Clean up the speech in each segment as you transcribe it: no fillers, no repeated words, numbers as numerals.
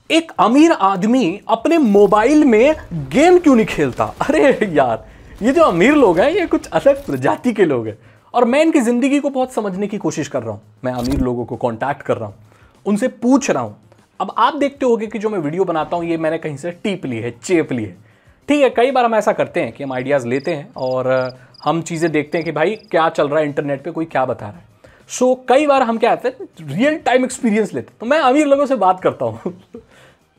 एक अमीर आदमी अपने मोबाइल में गेम क्यों नहीं खेलता? अरे यार, ये जो अमीर लोग हैं ये कुछ अलग प्रजाति के लोग हैं और मैं इनकी जिंदगी को बहुत समझने की कोशिश कर रहा हूं। मैं अमीर लोगों को कांटेक्ट कर रहा हूं, उनसे पूछ रहा हूं। अब आप देखते होंगे कि जो मैं वीडियो बनाता हूं ये मैंने कहीं से टिप ली है, चेप ली है। ठीक है, कई बार हम ऐसा करते हैं कि हम आइडियाज लेते हैं और हम चीजें देखते हैं कि भाई क्या चल रहा है इंटरनेट पे, कोई क्या बता रहा है। सो कई बार हम क्या आते हैं, रियल टाइम एक्सपीरियंस लेते हैं। तो मैं अमीर लोगों से बात करता हूँ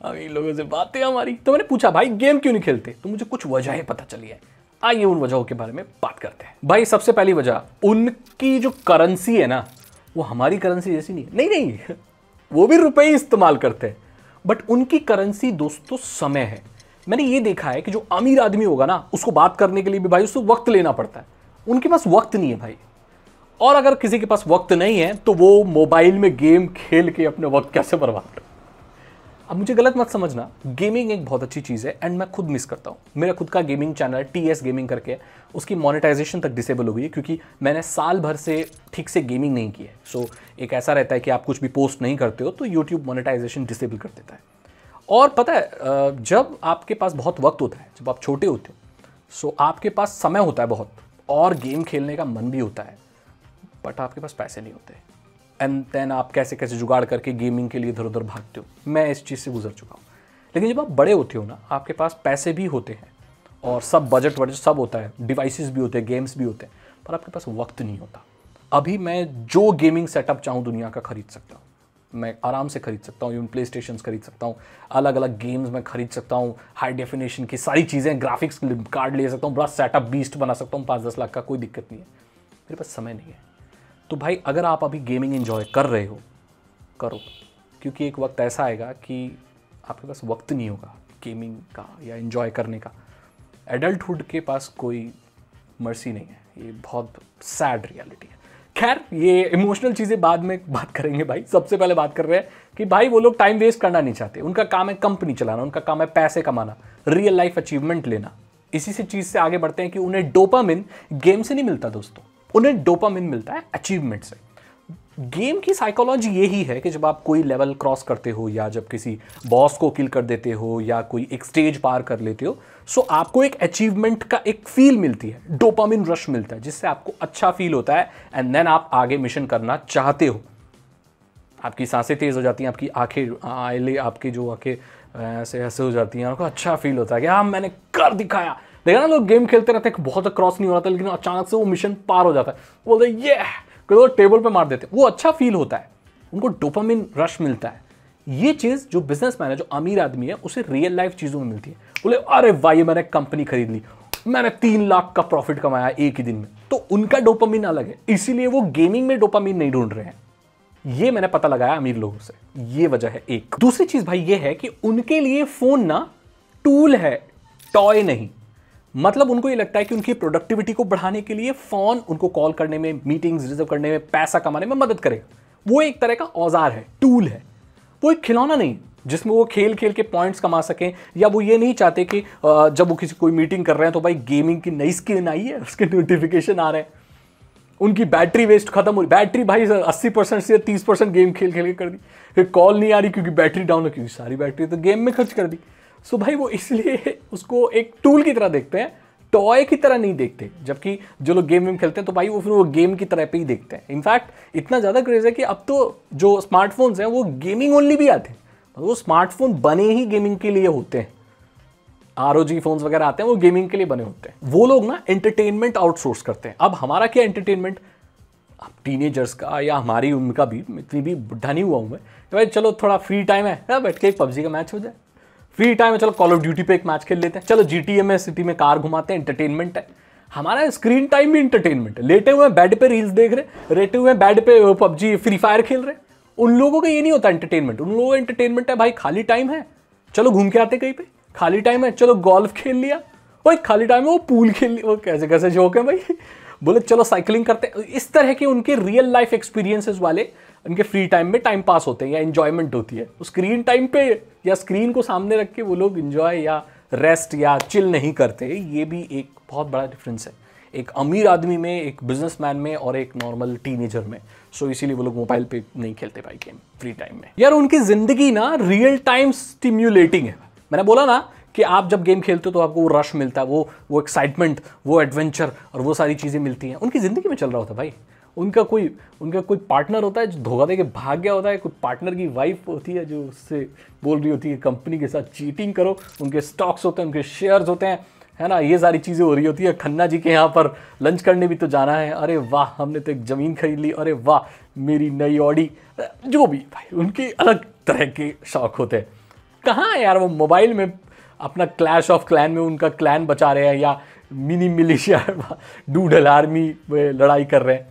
अमीर लोगों से बातें हमारी। तो मैंने पूछा भाई गेम क्यों नहीं खेलते? तो मुझे कुछ वजह पता चली है। आइए उन वजहों के बारे में बात करते हैं। भाई सबसे पहली वजह, उनकी जो करेंसी है ना वो हमारी करेंसी जैसी नहीं है। नहीं वो भी रुपए ही इस्तेमाल करते हैं, बट उनकी करेंसी दोस्तों समय है। मैंने ये देखा है कि जो अमीर आदमी होगा ना उसको बात करने के लिए भी भाई उसको वक्त लेना पड़ता है। उनके पास वक्त नहीं है भाई। और अगर किसी के पास वक्त नहीं है तो वो मोबाइल में गेम खेल के अपने वक्त कैसे बर्बाद करे? अब मुझे गलत मत समझना, गेमिंग एक बहुत अच्छी चीज़ है एंड मैं खुद मिस करता हूँ। मेरा खुद का गेमिंग चैनल TS गेमिंग करके उसकी मोनेटाइजेशन तक डिसेबल हो गई है क्योंकि मैंने साल भर से ठीक से गेमिंग नहीं की है। सो एक ऐसा रहता है कि आप कुछ भी पोस्ट नहीं करते हो तो यूट्यूब मोनेटाइजेशन डिसेबल कर देता है। और पता है, जब आपके पास बहुत वक्त होता है, जब आप छोटे होते हो, सो आपके पास समय होता है बहुत और गेम खेलने का मन भी होता है, बट आपके पास पैसे नहीं होते एंड देन आप कैसे कैसे जुगाड़ करके गेमिंग के लिए इधर उधर भागते हो। मैं इस चीज़ से गुजर चुका हूँ। लेकिन जब आप बड़े होते हो ना, आपके पास पैसे भी होते हैं और सब बजट सब होता है, डिवाइसेस भी होते हैं, गेम्स भी होते हैं, पर आपके पास वक्त नहीं होता। अभी मैं जो गेमिंग सेटअप चाहूँ दुनिया का खरीद सकता हूँ। मैं आराम से खरीद सकता हूँ, इवन प्ले स्टेशन खरीद सकता हूँ, अलग अलग गेम्स मैं खरीद सकता हूँ, हाई डेफिनेशन की सारी चीज़ें, ग्राफिक्स कार्ड ले सकता हूँ, बड़ा सेटअप बीस्ट बना सकता हूँ 5-10 लाख का, कोई दिक्कत नहीं है। मेरे पास समय नहीं है। तो भाई अगर आप अभी गेमिंग एंजॉय कर रहे हो, करो, क्योंकि एक वक्त ऐसा आएगा कि आपके पास वक्त नहीं होगा गेमिंग का या एंजॉय करने का। एडल्टहुड के पास कोई मर्सी नहीं है। ये बहुत सैड रियलिटी है। खैर, ये इमोशनल चीज़ें बाद में बात करेंगे भाई। सबसे पहले बात कर रहे हैं कि भाई वो लोग टाइम वेस्ट करना नहीं चाहते। उनका काम है कंपनी चलाना, उनका काम है पैसे कमाना, रियल लाइफ अचीवमेंट लेना। इसी से चीज़ से आगे बढ़ते हैं कि उन्हें डोपामिन गेम से नहीं मिलता दोस्तों, उन्हें डोपामिन मिलता है अचीवमेंट से। गेम की साइकोलॉजी यही है कि जब आप कोई लेवल क्रॉस करते हो या जब किसी बॉस को किल कर देते हो या कोई एक स्टेज पार कर लेते हो, सो आपको एक अचीवमेंट का एक फील मिलती है, डोपामिन रश मिलता है, जिससे आपको अच्छा फील होता है एंड देन आप आगे मिशन करना चाहते हो। आपकी सांसें तेज हो जाती हैं, आपकी आंखें आपकी जो आंखें ऐसे ऐसे हो जाती हैं, आपको अच्छा फील होता है कि हाँ मैंने कर दिखाया। देखा ना, लोग गेम खेलते रहते हैं, बहुत क्रॉस नहीं हो रहा था लेकिन अचानक से वो मिशन पार हो जाता है, बोलते ये तो टेबल पे मार देते हैं, वो अच्छा फील होता है, उनको डोपामिन रश मिलता है। ये चीज़ जो बिजनेसमैन है, जो अमीर आदमी है, उसे रियल लाइफ चीज़ों में मिलती है। बोले अरे भाई मैंने कंपनी खरीद ली, मैंने 3 लाख का प्रॉफिट कमाया एक ही दिन में, तो उनका डोपामिन अलग है, इसीलिए वो गेमिंग में डोपामिन नहीं ढूंढ रहे हैं। ये मैंने पता लगाया अमीर लोगों से, ये वजह है एक। दूसरी चीज़ भाई ये है कि उनके लिए फ़ोन ना टूल है, टॉय नहीं। मतलब उनको ये लगता है कि उनकी प्रोडक्टिविटी को बढ़ाने के लिए फ़ोन उनको कॉल करने में, मीटिंग्स रिजर्व करने में, पैसा कमाने में मदद करेगा। वो एक तरह का औजार है, टूल है, वो एक खिलौना नहीं जिसमें वो खेल खेल के पॉइंट्स कमा सकें। या वो ये नहीं चाहते कि जब वो किसी कोई मीटिंग कर रहे हैं तो भाई गेमिंग की नई स्किन आई है, उसके नोटिफिकेशन आ रहे हैं, उनकी बैटरी वेस्ट खत्म हो रही। बैटरी भाई 80% से 30% गेम खेल खेल के कर दी, फिर कॉल नहीं आ रही क्योंकि बैटरी डाउन है, क्योंकि सारी बैटरी तो गेम में खर्च कर दी। सो भाई वो इसलिए उसको एक टूल की तरह देखते हैं, टॉय की तरह नहीं देखते। जबकि जो लोग गेम खेलते हैं तो भाई वो फिर वो गेम की तरह पे ही देखते हैं। इनफैक्ट इतना ज़्यादा क्रेज है कि अब तो जो स्मार्टफोन्स हैं वो गेमिंग ओनली भी आते हैं, वो स्मार्टफोन बने ही गेमिंग के लिए होते हैं। ROG फोन्स वगैरह आते हैं, वो गेमिंग के लिए बने होते हैं। वो लोग ना एंटरटेनमेंट आउटसोर्स करते हैं। अब हमारा क्या एंटरटेनमेंट, टीनेजर्स का या हमारी उम्र का भी, इतनी भी बुढ़ा नहीं हुआ हूँ मैं, भाई चलो थोड़ा फ्री टाइम है, बैठ के एक PUBG का मैच हो जाए, फ्री टाइम है चलो कॉल ऑफ ड्यूटी पे एक मैच खेल लेते हैं, चलो GTA में सिटी में कार घुमाते हैं, एंटरटेनमेंट है हमारा। स्क्रीन टाइम भी एंटरटेनमेंट है। लेटे हुए बेड पे रील्स देख रहे, लेटे हुए बेड पे PUBG फ्री फायर खेल रहे। उन लोगों का ये नहीं होता एंटरटेनमेंट। उन लोगों का एंटरटेनमेंट है भाई खाली टाइम है, चलो घूम के आते कहीं पे, खाली टाइम है चलो गोल्फ खेल लिया, भाई खाली टाइम है वो पूल खेल लिया, वो कैसे कैसे जोक है भाई, बोले चलो साइकिलिंग करते। इस तरह के उनके रियल लाइफ एक्सपीरियंसेस वाले उनके फ्री टाइम में टाइम पास होते हैं या एंजॉयमेंट होती है। स्क्रीन टाइम पे या स्क्रीन को सामने रख के वो लोग एंजॉय या रेस्ट या चिल नहीं करते। ये भी एक बहुत बड़ा डिफरेंस है। एक अमीर आदमी में, एक बिजनेसमैन में और एक नॉर्मल टीनेजर में। सो इसीलिए वो लोग मोबाइल पे नहीं खेलते भाई गेम फ्री टाइम में। यार उनकी जिंदगी ना रियल टाइम स्टिम्युलेटिंग है। मैंने बोला ना कि आप जब गेम खेलते हो तो आपको वो रश मिलता है, वो एक्साइटमेंट, वो एडवेंचर और वो सारी चीज़ें मिलती हैं। उनकी ज़िंदगी में चल रहा होता है भाई। उनका कोई पार्टनर होता है जो धोखा दे के भाग गया होता है, कोई पार्टनर की वाइफ होती है जो उससे बोल रही होती है कंपनी के साथ चीटिंग करो, उनके स्टॉक्स होते हैं, उनके शेयर्स होते हैं, है ना, ये सारी चीज़ें हो रही होती है। खन्ना जी के यहाँ पर लंच करने भी तो जाना है, अरे वाह हमने तो एक ज़मीन खरीद ली, अरे वाह मेरी नई ऑडी, जो भी भाई उनके अलग तरह के शौक होते हैं। कहाँ है यार वो मोबाइल में अपना क्लैश ऑफ क्लैन में उनका क्लैन बचा रहे हैं या मिनी मिलिशिया डूडल आर्मी में लड़ाई कर रहे हैं।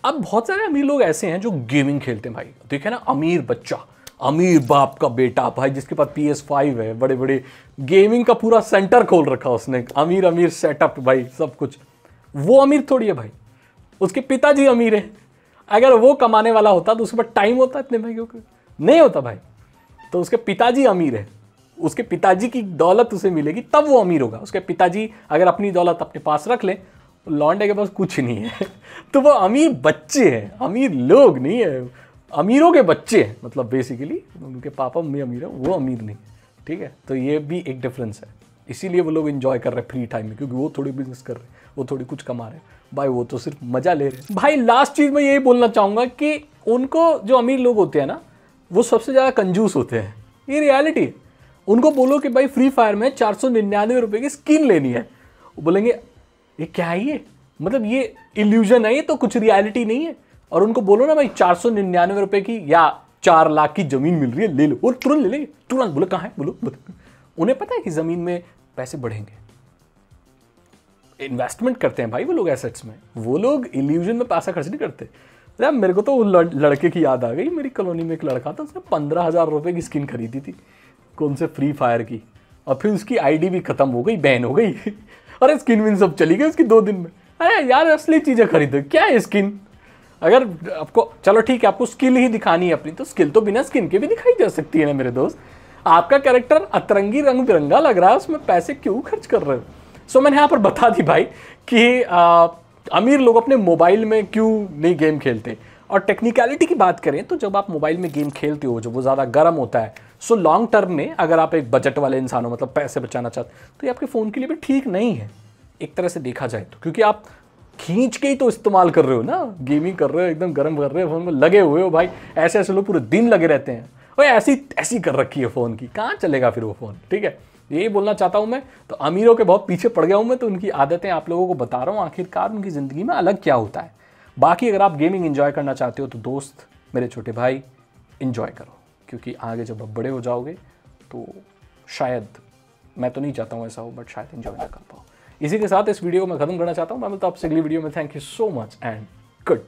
अब बहुत सारे अमीर लोग ऐसे हैं जो गेमिंग खेलते हैं भाई। देखे ना, अमीर बच्चा, अमीर बाप का बेटा भाई जिसके पास PS5 है, बड़े बड़े गेमिंग का पूरा सेंटर खोल रखा उसने, अमीर अमीर सेटअप भाई सब कुछ। वो अमीर थोड़ी है भाई, उसके पिताजी अमीर है। अगर वो कमाने वाला होता तो उसके पास टाइम होता इतने महंगे के? नहीं होता भाई। तो उसके पिताजी अमीर है, उसके पिताजी की दौलत उसे मिलेगी तब वो अमीर होगा। उसके पिताजी अगर अपनी दौलत अपने पास रख ले, लौंडे के पास कुछ नहीं है तो वो अमीर बच्चे हैं, अमीर लोग नहीं है, अमीरों के बच्चे हैं। मतलब बेसिकली उनके पापा मम्मी अमीर है, वो अमीर नहीं, ठीक है। तो ये भी एक डिफरेंस है। इसीलिए वो लोग एंजॉय कर रहे हैं फ्री टाइम में, क्योंकि वो थोड़ी बिजनेस कर रहे हैं, वो थोड़ी कुछ कमा रहे हैं भाई, वो तो सिर्फ मजा ले रहे हैं भाई। लास्ट चीज मैं यही बोलना चाहूंगा कि उनको जो अमीर लोग होते हैं ना, वो सबसे ज्यादा कंजूस होते हैं, ये रियलिटी है। उनको बोलो कि भाई फ्री फायर में 499 रुपए की स्किन लेनी है, वो बोलेंगे ये क्या है, ये मतलब ये इल्यूजन है, ये तो कुछ रियलिटी नहीं है। और उनको बोलो ना भाई 499 रुपए की या 4 लाख की जमीन मिल रही है, ले लो, और तुरंत ले लेंगे, तुरंत। बोले कहाँ है, बोलो। उन्हें पता है कि जमीन में पैसे बढ़ेंगे, इन्वेस्टमेंट करते हैं भाई वो लोग एसेट्स में। वो लोग इल्यूजन में पैसा खर्च नहीं करते। यार मेरे को तो लड़के की याद आ गई। मेरी कॉलोनी में एक लड़का था, उसने 15,000 रुपए की स्किन खरीदी थी, कौन से फ्री फायर की, और फिर उसकी आईडी भी खत्म हो गई, बैन हो गई अरे स्किन विन सब चली गई उसकी 2 दिन में। अरे यार असली चीजें खरीदो, क्या है स्किन। अगर आपको, चलो ठीक है, आपको स्किल ही दिखानी है अपनी, तो स्किल तो बिना स्किन के भी दिखाई जा सकती है ना मेरे दोस्त। आपका कैरेक्टर अतरंगी रंग बिरंगा लग रहा है, उसमें पैसे क्यों खर्च कर रहे हो। सो मैंने यहाँ पर बता दी भाई कि अमीर लोग अपने मोबाइल में क्यों नहीं गेम खेलते। और टेक्निकलिटी की बात करें तो जब आप मोबाइल में गेम खेलते हो, जब वो ज़्यादा गर्म होता है, सो लॉन्ग टर्म में अगर आप एक बजट वाले इंसान हो, मतलब पैसे बचाना चाहते, तो ये आपके फ़ोन के लिए भी ठीक नहीं है एक तरह से देखा जाए तो। क्योंकि आप खींच के ही तो इस्तेमाल कर रहे हो ना, गेमिंग कर रहे हो, एकदम गर्म कर रहे हो, फ़ोन में लगे हुए हो भाई। ऐसे ऐसे लोग पूरे दिन लगे रहते हैं, और ऐसी कर रखी है फ़ोन की, कहाँ चलेगा फिर वो फ़ोन, ठीक है। यही बोलना चाहता हूँ मैं। तो अमीरों के बहुत पीछे पड़ गया हूँ मैं, तो उनकी आदतें आप लोगों को बता रहा हूँ, आखिरकार उनकी ज़िंदगी में अलग क्या होता है। बाकी अगर आप गेमिंग एंजॉय करना चाहते हो तो दोस्त, मेरे छोटे भाई, एंजॉय करो, क्योंकि आगे जब आप बड़े हो जाओगे तो शायद, मैं तो नहीं चाहता हूँ ऐसा हो, बट शायद एंजॉय ना कर पाओ। इसी के साथ इस वीडियो को मैं खत्म करना चाहता हूँ। मैं मिलता हूँ आपसे अगली वीडियो में। Thank you so much and good